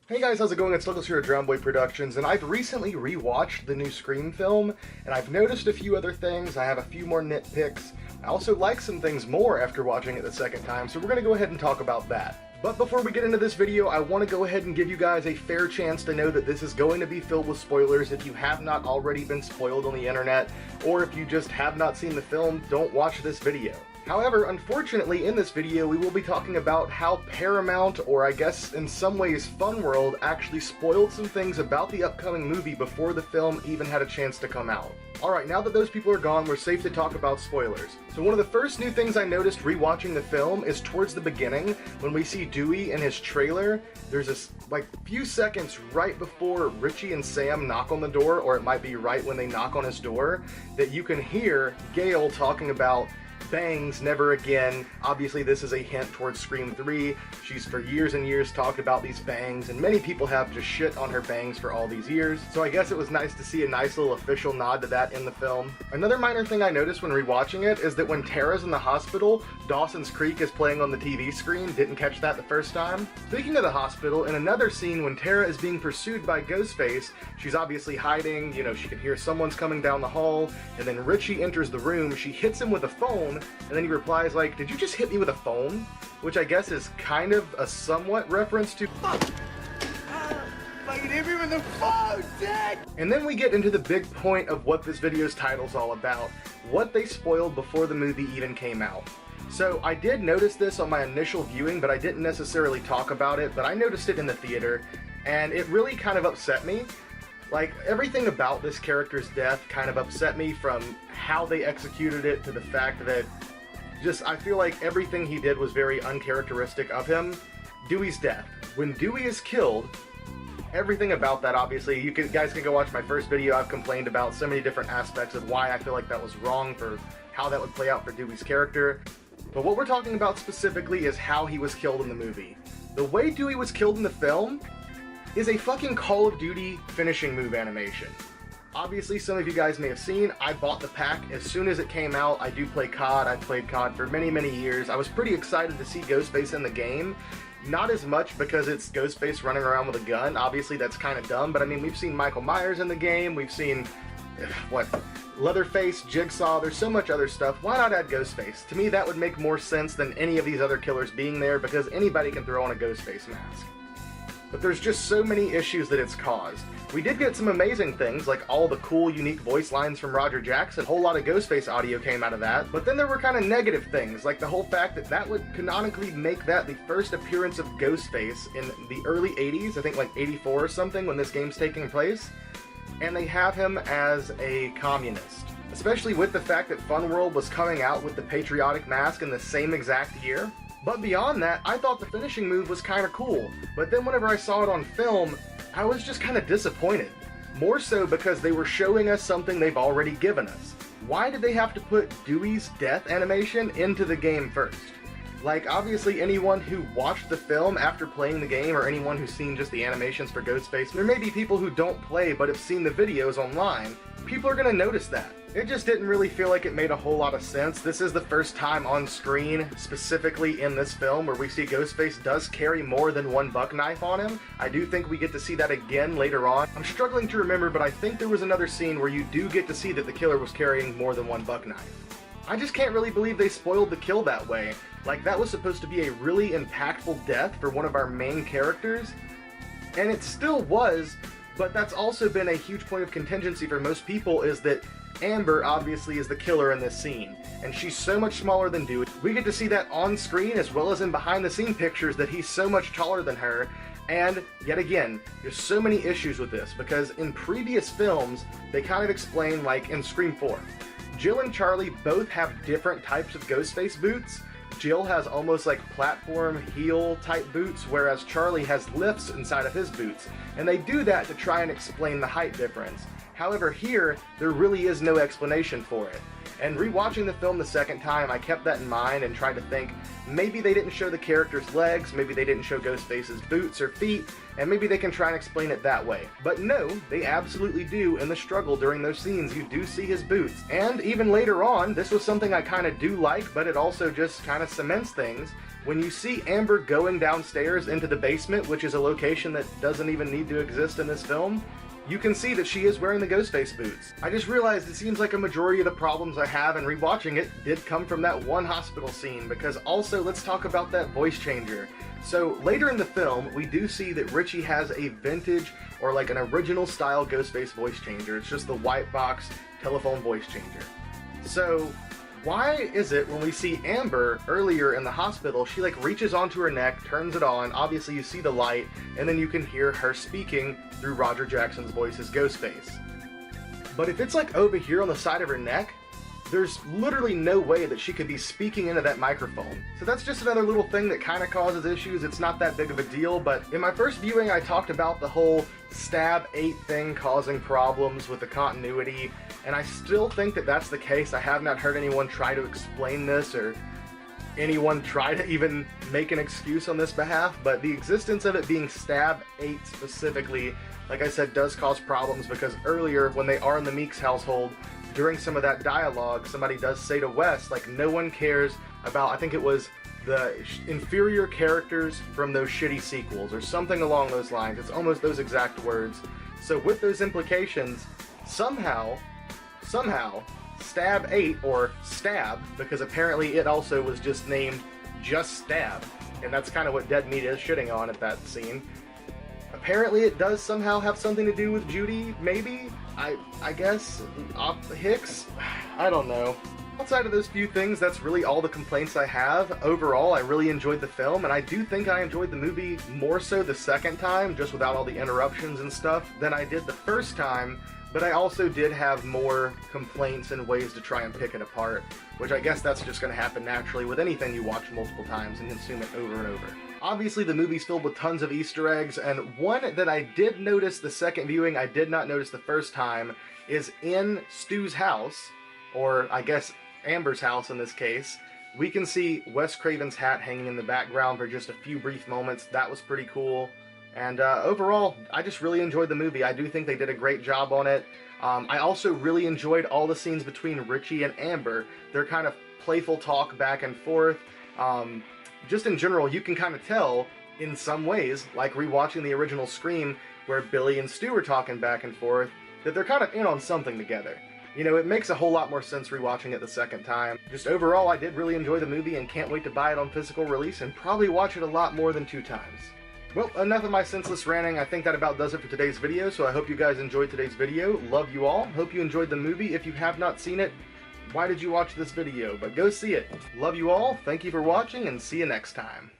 Hey guys, how's it going? It's Douglas here at Drown Boy Productions, and I've recently rewatched the new Scream film, and I've noticed a few other things. I have a few more nitpicks. I also like some things more after watching it the second time, so we're going to go ahead and talk about that. But before we get into this video, I want to go ahead and give you guys a fair chance to know that this is going to be filled with spoilers. If you have not already been spoiled on the internet, or if you just have not seen the film, don't watch this video. However, unfortunately, in this video, we will be talking about how Paramount, or I guess in some ways Fun World, actually spoiled some things about the upcoming movie before the film even had a chance to come out. Alright, now that those people are gone, we're safe to talk about spoilers. So one of the first new things I noticed rewatching the film is towards the beginning, when we see Dewey in his trailer, there's this, few seconds right before Richie and Sam knock on the door, or it might be right when they knock on his door, that you can hear Gail talking about bangs never again. Obviously this is a hint towards Scream 3. She's for years and years talked about these bangs, and many people have just shit on her bangs for all these years. So I guess it was nice to see a nice little official nod to that in the film. Another minor thing I noticed when rewatching it is that when Tara's in the hospital, Dawson's Creek is playing on the TV screen. Didn't catch that the first time. Speaking of the hospital, in another scene when Tara is being pursued by Ghostface, she's obviously hiding, she can hear someone's coming down the hall, and then Richie enters the room. She hits him with a phone, and then he replies like, "Did you just hit me with a phone?" Which I guess is kind of a somewhat reference to Fucking hit me with the phone, Dad! And then we get into the big point of what this video's title's all about, what they spoiled before the movie even came out. So I did notice this on my initial viewing, but I didn't necessarily talk about it, but I noticed it in the theater, and it really kind of upset me. Everything about this character's death kind of upset me, from how they executed it to the fact that I feel like everything he did was very uncharacteristic of him. Dewey's death. When Dewey is killed, everything about that, obviously, guys can go watch my first video. I've complained about so many different aspects of why I feel like that was wrong for how that would play out for Dewey's character. But what we're talking about specifically is how he was killed in the movie. The way Dewey was killed in the film is a fucking Call of Duty finishing move animation. Obviously, some of you guys may have seen, I bought the pack as soon as it came out. I do play COD. I've played COD for many, many years. I was pretty excited to see Ghostface in the game. Not as much because it's Ghostface running around with a gun. Obviously, that's kind of dumb, but I mean, we've seen Michael Myers in the game. We've seen, Leatherface, Jigsaw. There's so much other stuff. Why not add Ghostface? To me, that would make more sense than any of these other killers being there, because anybody can throw on a Ghostface mask. But there's just so many issues that it's caused. We did get some amazing things, like all the cool, unique voice lines from Roger Jackson. A whole lot of Ghostface audio came out of that. But then there were kind of negative things, like the whole fact that that would canonically make that the first appearance of Ghostface in the early 80s, I think like 84 or something, when this game's taking place. And they have him as a communist. Especially with the fact that Fun World was coming out with the patriotic mask in the same exact year. But beyond that, I thought the finishing move was kind of cool, but then whenever I saw it on film, I was just kind of disappointed. More so because they were showing us something they've already given us. Why did they have to put Dewey's death animation into the game first? Obviously anyone who watched the film after playing the game, or anyone who's seen just the animations for Ghostface, there may be people who don't play but have seen the videos online, people are going to notice that. It just didn't really feel like it made a whole lot of sense. This is the first time on screen, specifically in this film, where we see Ghostface does carry more than one buck knife on him. I do think we get to see that again later on. I'm struggling to remember, but I think there was another scene where you do get to see that the killer was carrying more than one buck knife. I just can't really believe they spoiled the kill that way. That was supposed to be a really impactful death for one of our main characters, and it still was, but that's also been a huge point of contingency for most people, is that Amber obviously is the killer in this scene, and she's so much smaller than Dewey. We get to see that on screen as well as in behind the scene pictures, that he's so much taller than her. And yet again, there's so many issues with this, because in previous films they kind of explain, like in Scream 4, Jill and Charlie both have different types of Ghostface boots. Jill has almost like platform heel type boots, whereas Charlie has lifts inside of his boots, and they do that to try and explain the height difference. However, here, there really is no explanation for it. And rewatching the film the second time, I kept that in mind and tried to think, maybe they didn't show the character's legs, maybe they didn't show Ghostface's boots or feet, and maybe they can try and explain it that way. But no, they absolutely do. In the struggle during those scenes, you do see his boots. And even later on, this was something I kind of do like, but it also just kind of cements things. When you see Amber going downstairs into the basement, which is a location that doesn't even need to exist in this film, you can see that she is wearing the Ghostface boots. I just realized it seems like a majority of the problems I have in rewatching it did come from that one hospital scene, because also let's talk about that voice changer. So later in the film, we do see that Richie has a vintage or like an original style Ghostface voice changer. It's just the white box telephone voice changer. So why is it when we see Amber earlier in the hospital, she like reaches onto her neck, turns it on, obviously you see the light, and then you can hear her speaking through Roger Jackson's voice as Ghostface. But if it's like over here on the side of her neck, there's literally no way that she could be speaking into that microphone. So that's just another little thing that kind of causes issues. It's not that big of a deal, but in my first viewing I talked about the whole Stab 8 thing causing problems with the continuity, and I still think that that's the case. I have not heard anyone try to explain this or anyone try to even make an excuse on this behalf, but the existence of it being Stab 8 specifically, like I said, does cause problems, because earlier when they are in the Meeks household, during some of that dialogue, somebody does say to Wes, like, no one cares about, I think it was the inferior characters from those shitty sequels, or something along those lines. It's almost those exact words. So with those implications, somehow, Stab 8, or Stab, because apparently it also was just named just Stab, and that's kind of what Dead Meat is shitting on at that scene. Apparently it does somehow have something to do with Judy, maybe? I guess? Hicks? I don't know. Outside of those few things, that's really all the complaints I have. Overall, I really enjoyed the film, and I do think I enjoyed the movie more so the second time, just without all the interruptions and stuff, than I did the first time, but I also did have more complaints and ways to try and pick it apart, which I guess that's just going to happen naturally with anything you watch multiple times and consume it over and over. Obviously, the movie's filled with tons of Easter eggs, and one that I did notice the second viewing, I did not notice the first time, is in Stu's house, or I guess Amber's house in this case. We can see Wes Craven's hat hanging in the background for just a few brief moments. That was pretty cool. And overall, I just really enjoyed the movie. I do think they did a great job on it. I also really enjoyed all the scenes between Richie and Amber. Their kind of playful talk back and forth. Just in general, you can kind of tell, in some ways, like rewatching the original Scream, where Billy and Stu are talking back and forth, that they're kind of in on something together. You know, it makes a whole lot more sense rewatching it the second time. Just overall, I did really enjoy the movie and can't wait to buy it on physical release and probably watch it a lot more than 2 times. Well, enough of my senseless ranting. I think that about does it for today's video, so I hope you guys enjoyed today's video. Love you all. Hope you enjoyed the movie. If you have not seen it, why did you watch this video? But go see it. Love you all. Thank you for watching, and see you next time.